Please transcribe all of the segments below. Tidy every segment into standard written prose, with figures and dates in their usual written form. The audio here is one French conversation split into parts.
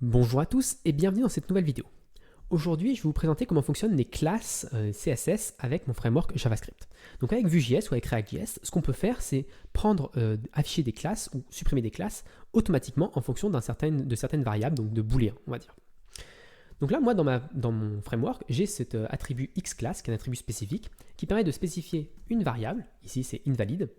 Bonjour à tous et bienvenue dans cette nouvelle vidéo. Aujourd'hui, je vais vous présenter comment fonctionnent les classes CSS avec mon framework JavaScript. Donc avec Vue.js ou avec React.js, ce qu'on peut faire, c'est afficher des classes ou supprimer des classes automatiquement en fonction de certaines variables, donc de booléens, on va dire. Donc là, moi, dans mon framework, j'ai cet attribut xClass, qui est un attribut spécifique, qui permet de spécifier une variable, ici c'est invalide,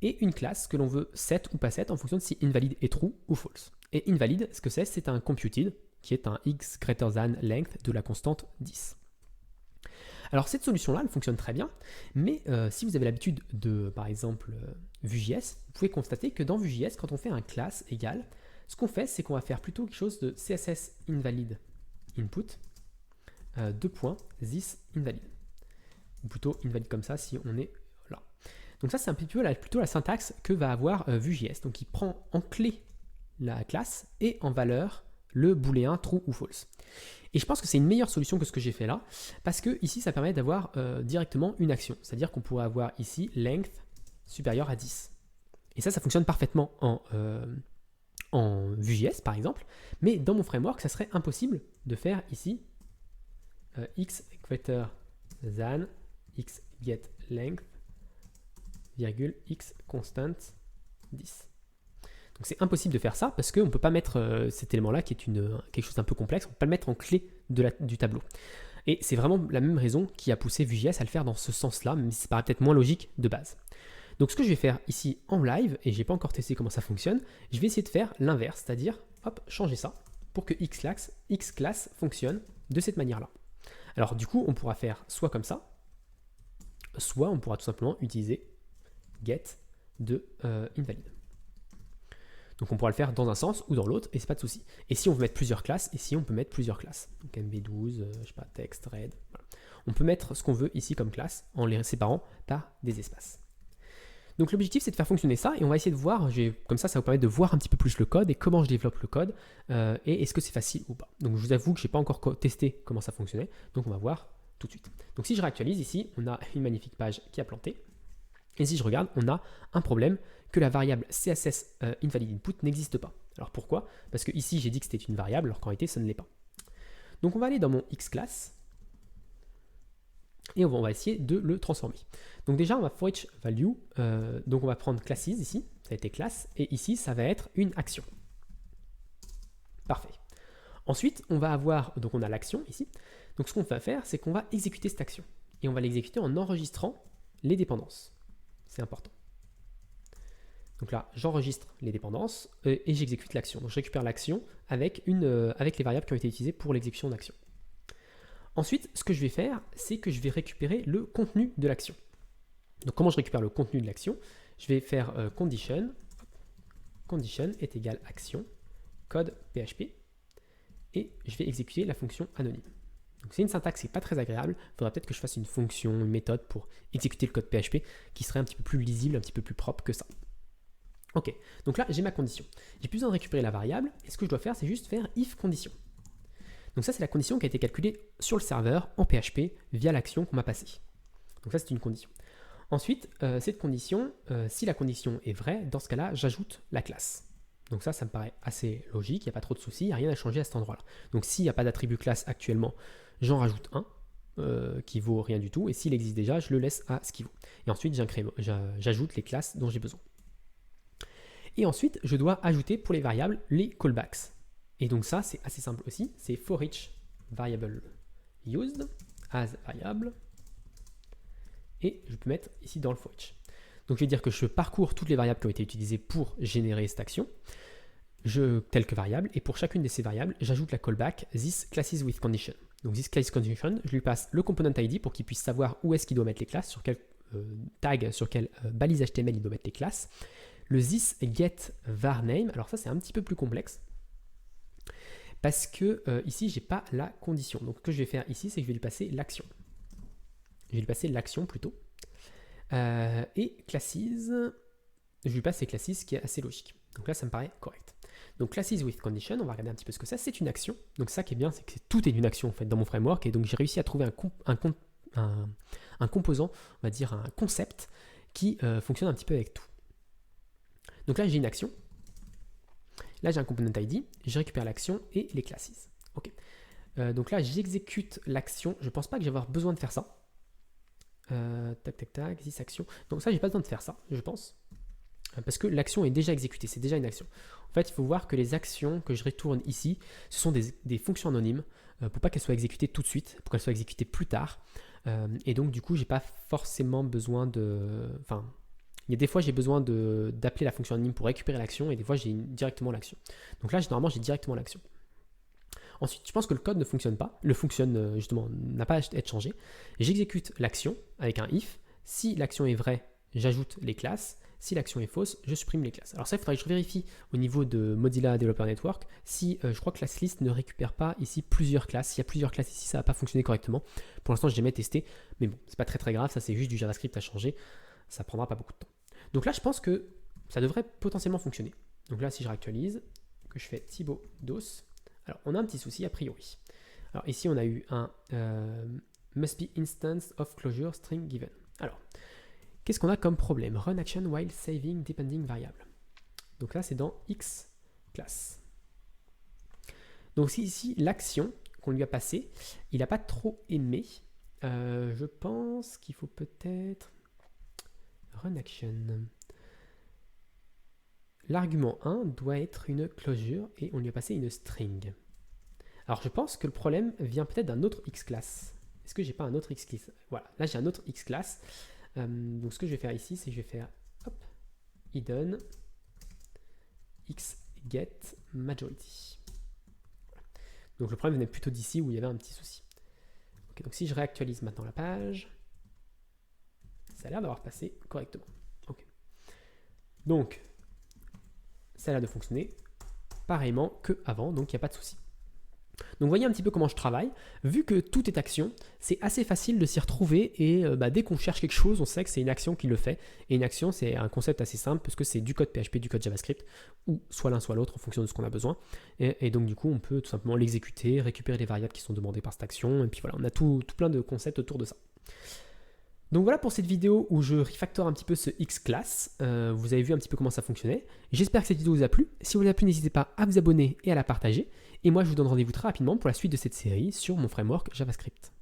et une classe que l'on veut set ou pas set en fonction de si invalide est true ou false. Et invalide, ce que c'est un computed, qui est un x greater than length de la constante 10. Alors cette solution-là, elle fonctionne très bien, mais si vous avez l'habitude de, par exemple, Vue.js, vous pouvez constater que dans Vue.js, quand on fait un class égal, ce qu'on fait, c'est qu'on va faire plutôt quelque chose de CSS invalid input, this invalid. Ou plutôt invalid comme ça si on est là. Donc ça, c'est un petit peu plutôt la syntaxe que va avoir Vue.js. Donc il prend en clé la classe et en valeur le booléen true ou false. Et je pense que c'est une meilleure solution que ce que j'ai fait là, parce que ici, ça permet d'avoir directement une action. C'est-à-dire qu'on pourrait avoir ici length supérieur à 10. Et ça fonctionne parfaitement en Vue.js par exemple, mais dans mon framework, ça serait impossible de faire ici x greater than x get length virgule x constant 10. Donc c'est impossible de faire ça parce qu'on ne peut pas mettre cet élément-là qui est quelque chose d'un peu complexe, on ne peut pas le mettre en clé du tableau. Et c'est vraiment la même raison qui a poussé Vue.js à le faire dans ce sens-là, même si ça paraît peut-être moins logique de base. Donc ce que je vais faire ici en live, et je n'ai pas encore testé comment ça fonctionne, je vais essayer de faire l'inverse, c'est-à-dire changer ça pour que xClass fonctionne de cette manière-là. Alors du coup, on pourra faire soit comme ça, soit on pourra tout simplement utiliser get de invalid. Donc on pourra le faire dans un sens ou dans l'autre, et c'est pas de souci. Et si on veut mettre plusieurs classes, ici on peut mettre plusieurs classes. Donc MB12, je sais pas, text, red. Voilà. On peut mettre ce qu'on veut ici comme classe en les séparant par des espaces. Donc l'objectif, c'est de faire fonctionner ça, et on va essayer de voir, comme ça vous permet de voir un petit peu plus le code et comment je développe le code, et est-ce que c'est facile ou pas. Donc je vous avoue que je n'ai pas encore testé comment ça fonctionnait, donc on va voir tout de suite. Donc si je réactualise ici, on a une magnifique page qui a planté, et si je regarde, on a un problème que la variable CSS invalid input n'existe pas. Alors pourquoi? Parce que ici j'ai dit que c'était une variable, alors qu'en réalité ça ne l'est pas. Donc on va aller dans mon xClass, et on va essayer de le transformer. Donc déjà, on va for each value, donc on va prendre classes ici, ça a été classe, et ici, ça va être une action. Parfait. Ensuite, on va avoir, donc on a l'action ici, donc ce qu'on va faire, c'est qu'on va exécuter cette action, et on va l'exécuter en enregistrant les dépendances. C'est important. Donc là, j'enregistre les dépendances, et j'exécute l'action. Donc je récupère l'action avec les variables qui ont été utilisées pour l'exécution d'action. Ensuite, ce que je vais faire, c'est que je vais récupérer le contenu de l'action. Donc comment je récupère le contenu de l'action? Je vais faire condition est égal action, code PHP, et je vais exécuter la fonction anonyme. Donc c'est une syntaxe qui n'est pas très agréable, il faudra peut-être que je fasse une fonction, une méthode pour exécuter le code PHP qui serait un petit peu plus lisible, un petit peu plus propre que ça. Ok, donc là j'ai ma condition. J'ai plus besoin de récupérer la variable, et ce que je dois faire, c'est juste faire if condition. Donc ça, c'est la condition qui a été calculée sur le serveur en PHP via l'action qu'on m'a passée. Donc ça, c'est une condition. Ensuite, cette condition, si la condition est vraie, dans ce cas-là, j'ajoute la classe. Donc ça me paraît assez logique, il n'y a pas trop de soucis, il n'y a rien à changer à cet endroit-là. Donc s'il n'y a pas d'attribut classe actuellement, j'en rajoute un qui vaut rien du tout, et s'il existe déjà, je le laisse à ce qu'il vaut. Et ensuite, j'ajoute les classes dont j'ai besoin. Et ensuite, je dois ajouter pour les variables les callbacks. Et donc ça, c'est assez simple aussi, c'est for each variable used as variable, et je peux mettre ici dans le for each. Donc je vais dire que je parcours toutes les variables qui ont été utilisées pour générer cette action, telle que variable, et pour chacune de ces variables, j'ajoute la callback this classes with condition. Donc this classes condition, je lui passe le component ID pour qu'il puisse savoir où est-ce qu'il doit mettre les classes, sur quel tag, sur quelle balise HTML il doit mettre les classes. Le this get var name, alors ça c'est un petit peu plus complexe, parce que ici, je n'ai pas la condition. Donc, ce que je vais faire ici, c'est que je vais lui passer l'action. Je vais lui passer l'action plutôt. Et classes, je lui passe ces classes qui est assez logique. Donc là, ça me paraît correct. Donc, classes with condition, on va regarder un petit peu ce que c'est. C'est une action. Donc, ça qui est bien, c'est que tout est une action en fait dans mon framework. Et donc, j'ai réussi à trouver un composant, on va dire un concept qui fonctionne un petit peu avec tout. Donc là, j'ai une action. Là, j'ai un component ID, je récupère l'action et les classes. Ok. Donc là, j'exécute l'action. Je ne pense pas que j'ai avoir besoin de faire ça. Tac, tac, tac, 10 actions. Donc ça, j'ai pas besoin de faire ça, je pense. Parce que l'action est déjà exécutée, c'est déjà une action. En fait, il faut voir que les actions que je retourne ici, ce sont des fonctions anonymes pour pas qu'elles soient exécutées tout de suite, pour qu'elles soient exécutées plus tard. Et donc, du coup, j'ai pas forcément besoin de... Enfin, il y a des fois, j'ai besoin d'appeler la fonction anonyme pour récupérer l'action et des fois, j'ai directement l'action. Donc là, normalement, j'ai directement l'action. Ensuite, je pense que le code ne fonctionne pas. Le fonctionne, justement, n'a pas à être changé. J'exécute l'action avec un if. Si l'action est vraie, j'ajoute les classes. Si l'action est fausse, je supprime les classes. Alors ça, il faudrait que je vérifie au niveau de Mozilla Developer Network si je crois que ClassList ne récupère pas ici plusieurs classes. S'il y a plusieurs classes ici, ça n'a pas fonctionné correctement. Pour l'instant, je n'ai jamais testé, mais bon, c'est pas très grave. Ça, c'est juste du JavaScript à changer. Ça prendra pas beaucoup de temps. Donc là, je pense que ça devrait potentiellement fonctionner. Donc là, si je réactualise, que je fais Thibaut DOS, alors on a un petit souci a priori. Alors ici, on a eu un must be instance of closure string given. Alors, qu'est-ce qu'on a comme problème? Run action while saving depending variable. Donc là, c'est dans X class. Donc si ici, l'action qu'on lui a passée, il n'a pas trop aimé. Je pense qu'il faut peut-être run action. L'argument 1 doit être une closure et on lui a passé une string. Alors je pense que le problème vient peut-être d'un autre X class. Est-ce que j'ai pas un autre X class? Voilà, là j'ai un autre X class. Donc ce que je vais faire ici, c'est que je vais faire hop, hidden x get majority. Voilà. Donc le problème venait plutôt d'ici où il y avait un petit souci. Okay, donc si je réactualise maintenant la page, ça a l'air d'avoir passé correctement. Okay. Donc ça a l'air de fonctionner pareillement qu'avant, donc il n'y a pas de souci. Donc vous voyez un petit peu comment je travaille. Vu que tout est action, c'est assez facile de s'y retrouver et dès qu'on cherche quelque chose, on sait que c'est une action qui le fait. Et une action, c'est un concept assez simple parce que c'est du code PHP, du code JavaScript, ou soit l'un soit l'autre en fonction de ce qu'on a besoin. Et donc du coup, on peut tout simplement l'exécuter, récupérer les variables qui sont demandées par cette action. Et puis voilà, on a tout plein de concepts autour de ça. Donc voilà pour cette vidéo où je refactor un petit peu ce X-Class. Vous avez vu un petit peu comment ça fonctionnait. J'espère que cette vidéo vous a plu. Si vous a plu, n'hésitez pas à vous abonner et à la partager. Et moi, je vous donne rendez-vous très rapidement pour la suite de cette série sur mon framework JavaScript.